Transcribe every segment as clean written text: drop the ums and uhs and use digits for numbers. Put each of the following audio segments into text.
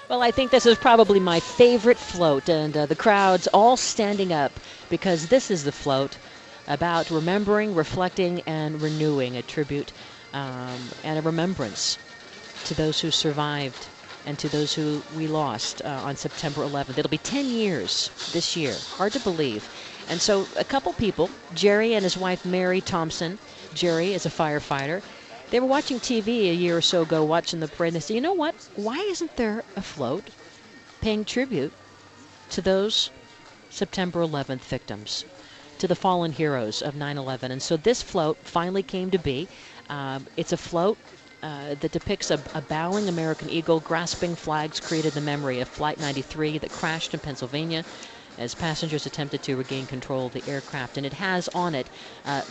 Well, I think this is probably my favorite float, and the crowd's all standing up because this is the float about remembering, reflecting, and renewing, a tribute and a remembrance to those who survived and to those who we lost on September 11th. It'll be 10 years this year. Hard to believe. And so a couple people, Jerry and his wife Mary Thompson. Jerry is a firefighter. They were watching TV a year or so ago, watching the parade, and they said, you know what? Why isn't there a float paying tribute to those September 11th victims, to the fallen heroes of 9/11? And so this float finally came to be. It's a float that depicts a bowing American eagle grasping flags created in memory of Flight 93 that crashed in Pennsylvania as passengers attempted to regain control of the aircraft. And it has on it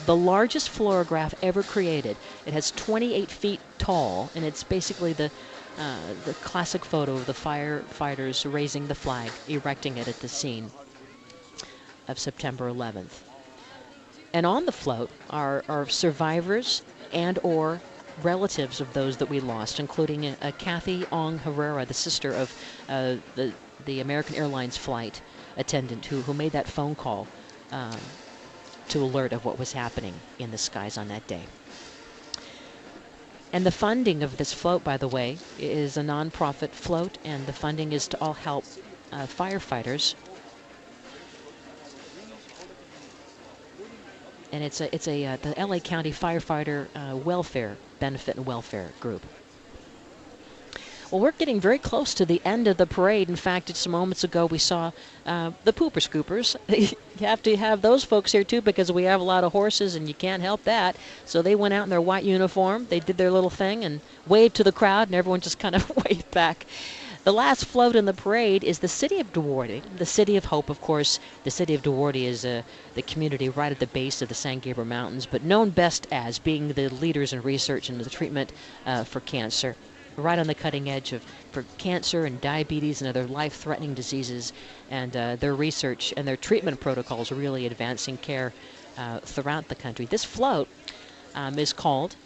the largest fluorograph ever created. It has 28 feet tall, and it's basically the classic photo of the firefighters raising the flag, erecting it at the scene of September 11th. And on the float are survivors and or relatives of those that we lost, including Kathy Ong Herrera, the sister of the American Airlines flight attendant who made that phone call to alert of what was happening in the skies on that day. And the funding of this float, by the way, is a nonprofit float, and the funding is to all help firefighters. And it's the LA County Firefighter Welfare Benefit and Welfare Group. Well, we're getting very close to the end of the parade. In fact, just moments ago we saw the pooper scoopers. You have to have those folks here too because we have a lot of horses and you can't help that. So they went out in their white uniform. They did their little thing and waved to the crowd, and everyone just kind of waved back. The last float in the parade is the city of Duarte, the city of hope, of course. The city of Duarte is the community right at the base of the San Gabriel Mountains, but known best as being the leaders in research into the treatment for cancer. Right on the cutting edge for cancer and diabetes and other life-threatening diseases, and their research and their treatment protocols are really advancing care throughout the country. This float is called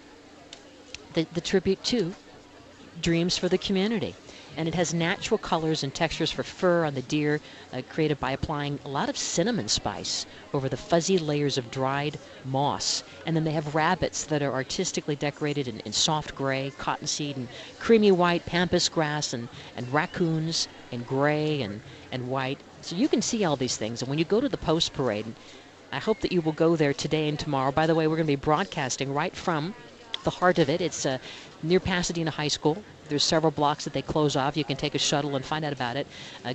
the Tribute to Dreams for the Community. And it has natural colors and textures for fur on the deer, created by applying a lot of cinnamon spice over the fuzzy layers of dried moss. And then they have rabbits that are artistically decorated in soft gray, cottonseed, and creamy white pampas grass, and raccoons in gray and white. So you can see all these things. And when you go to the post parade, I hope that you will go there today and tomorrow. By the way, we're going to be broadcasting right from the heart of it. It's near Pasadena High School. There's several blocks that they close off. You can take a shuttle and find out about it.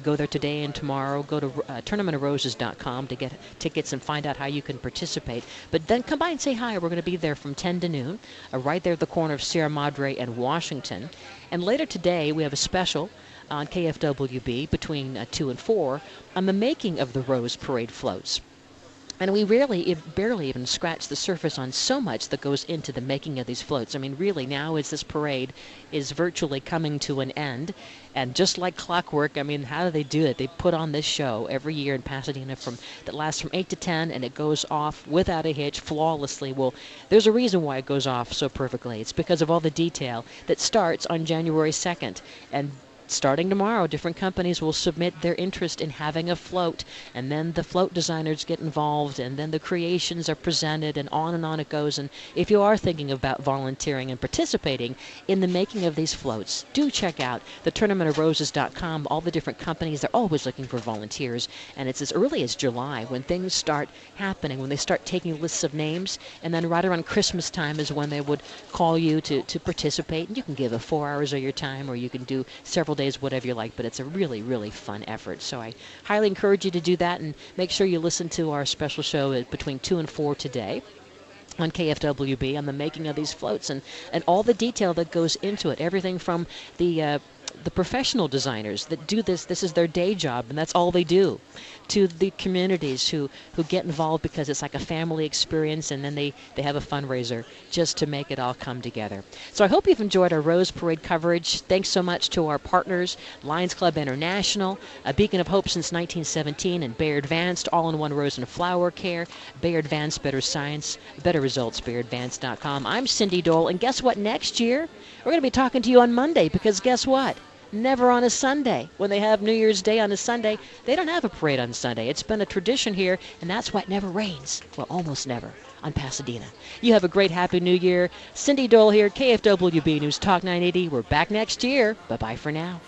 Go there today and tomorrow. Go to tournamentofroses.com to get tickets and find out how you can participate. But then come by and say hi. We're going to be there from 10 to noon, right there at the corner of Sierra Madre and Washington. And later today, we have a special on KFWB between 2 and 4 on the making of the Rose Parade floats. And we barely even scratch the surface on so much that goes into the making of these floats. I mean, really, now as this parade is virtually coming to an end, and just like clockwork, I mean, how do they do it? They put on this show every year in Pasadena that lasts from 8 to 10, and it goes off without a hitch, flawlessly. Well, there's a reason why it goes off so perfectly. It's because of all the detail that starts on January 2nd. And starting tomorrow, different companies will submit their interest in having a float, and then the float designers get involved, and then the creations are presented, and on it goes. And if you are thinking about volunteering and participating in the making of these floats, do check out the tournamentofroses.com. All the different companies, they're always looking for volunteers, and it's as early as July when things start happening, when they start taking lists of names, and then right around Christmas time is when they would call you to participate. And you can give 4 hours of your time, or you can do several days, whatever you like, but it's a really, really fun effort. So I highly encourage you to do that, and make sure you listen to our special show between 2 and 4 today on KFWB on the making of these floats and all the detail that goes into it. Everything from the professional designers that do this is their day job, and that's all they do, to the communities who get involved because it's like a family experience, and then they have a fundraiser just to make it all come together. So I hope you've enjoyed our Rose Parade coverage. Thanks so much to our partners, Lions Club International, a beacon of hope since 1917, and Bayer Advanced, all-in-one rose and flower care. Bayer Advanced, better science, better results, BayerAdvanced.com. I'm Cindy Dole, and guess what? Next year, we're going to be talking to you on Monday, because guess what? Never on a Sunday. When they have New Year's Day on a Sunday, they don't have a parade on Sunday. It's been a tradition here, and that's why it never rains. Well, almost never on Pasadena. You have a great Happy New Year. Cindy Dole here, KFWB News Talk 980. We're back next year. Bye-bye for now.